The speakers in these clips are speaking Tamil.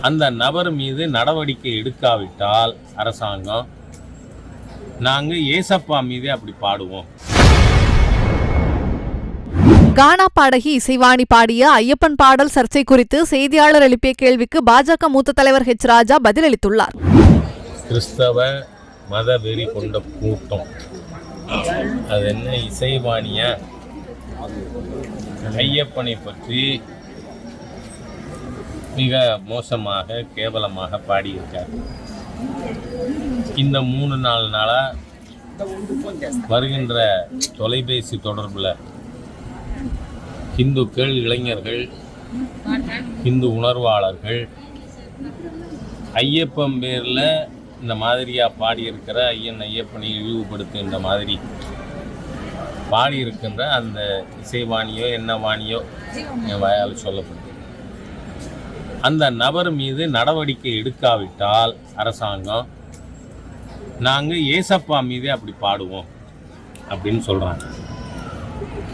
அந்த நபர் மீது நடவடிக்கை எடுக்காவிட்டால் அரசாங்கம் நாங்கள் ஏசப்பா மீதே அப்படி பாடுவோம். கானா பாடகி இசைவாணி பாடிய ஐயப்பன் பாடல் சர்ச்சை குறித்து செய்தியாளர் எழுப்பிய கேள்விக்கு பாஜக மூத்த தலைவர் ஹெச் ராஜா பதிலளித்துள்ளார். கிறிஸ்தவ மத வெறி கொண்ட கூட்டம் அது என்ன இசைவாணிய ஐயப்பனை பற்றி மிக மோசமாக கேவலமாக பாடியிருக்கார். இந்த 3-4 நாளாக வருகின்ற தொலைபேசி தொடர்பில் இந்துக்கள், இளைஞர்கள், இந்து உணர்வாளர்கள் ஐயப்பன் பேரில் இந்த மாதிரியாக பாடியிருக்கிற ஐயப்பனை இழிவுபடுத்துகின்ற மாதிரி பாடியிருக்கின்ற அந்த இசைவாணியோ என்ன வாணியோ என் வாயால் சொல்லப்படுது. அந்த நபர் மீது நடவடிக்கை எடுக்காவிட்டால் அரசாங்கம் நாங்கள் ஏசப்பா மீதே அப்படி பாடுவோம் அப்படின்னு சொல்கிறாங்க.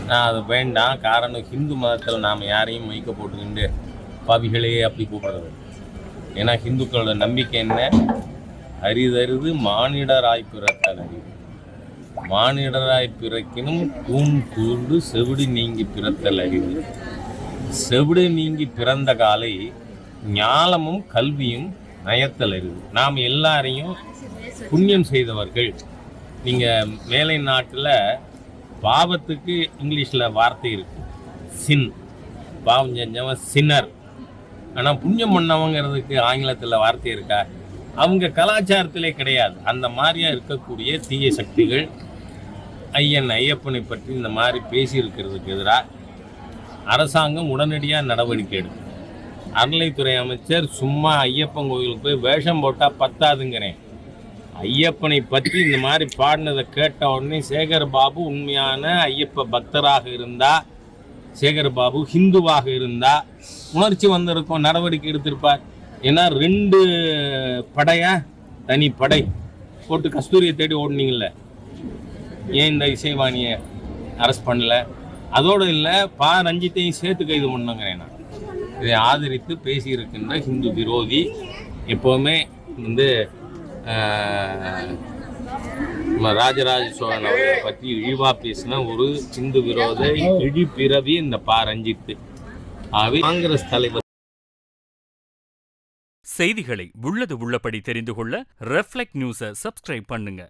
நான் அது வேண்டாம். காரணம், ஹிந்து மதத்தில் நாம் யாரையும் மைக்க போட்டுக்கிண்டு பாவிகளே அப்படி கூப்பிடுறது. ஏன்னா ஹிந்துக்களோட நம்பிக்கை என்ன? அரிதறிது மானிடராய் பிறத்தல் அறிவு. மானிடராய் பிறக்கினும் கூண் கூர்ந்து செவிடு நீங்கி பிறத்தல் அறிவு. செவிடு நீங்கி பிறந்த காலை ஞானமும் கல்வியும் நயத்தல் அறிவு. நாம் எல்லாரையும் புண்ணியம் செய்தவர்கள். நீங்கள் மேலை நாட்டில் பாவத்துக்கு இங்கிலீஷில் வார்த்தை இருக்கு, சின். பாவம் செஞ்சவன் சின்னர். ஆனால் புண்ணியம் பண்ணவங்கிறதுக்கு ஆங்கிலத்தில் வார்த்தை இருக்கா? அவங்க கலாச்சாரத்திலே கிடையாது. அந்த மாதிரியா இருக்கக்கூடிய தீய சக்திகள் ஐயப்பனை பற்றி இந்த மாதிரி பேசியிருக்கிறதுக்கு எதிராக அரசாங்கம் உடனடியாக நடவடிக்கை எடுக்கும். அறநிலைத்துறை அமைச்சர் சும்மா ஐயப்பன் கோயிலுக்கு போய் வேஷம் போட்டால் பத்தாதுங்கிறேன். ஐயப்பனை பற்றி இந்த மாதிரி பாடினதை கேட்ட உடனே சேகர் பாபு உண்மையான ஐயப்ப பக்தராக இருந்தால், சேகர் பாபு ஹிந்துவாக இருந்தால் உணர்ச்சி வந்திருக்கும், நடவடிக்கை எடுத்திருப்பார். ஏன்னா 2 படையா தனி படை போட்டு கஸ்தூரியை தேடி ஓடுனீங்கல்ல, ஏன் இந்த இசைவாணியை அரெஸ்ட் பண்ணல? அதோடு இல்லை, ரஞ்சித்தையும் சேர்த்து கைது பண்ணுங்கிறேன். நான் இதை ஆதரித்து பேசியிருக்கின்ற ஹிந்து விரோதி, எப்போவுமே ராஜராஜ சோழன் அவர்களை பற்றி இழிவா பேசின ஒரு ஹிந்து விரோத இழிபிறவி இந்த ரஞ்சித். ஆகவே காங்கிரஸ் தலைவர். செய்திகளை உள்ளது உள்ளபடி தெரிந்து கொள்ள ரெஃப்ளெக்ட் நியூஸை சப்ஸ்கிரைப் பண்ணுங்க.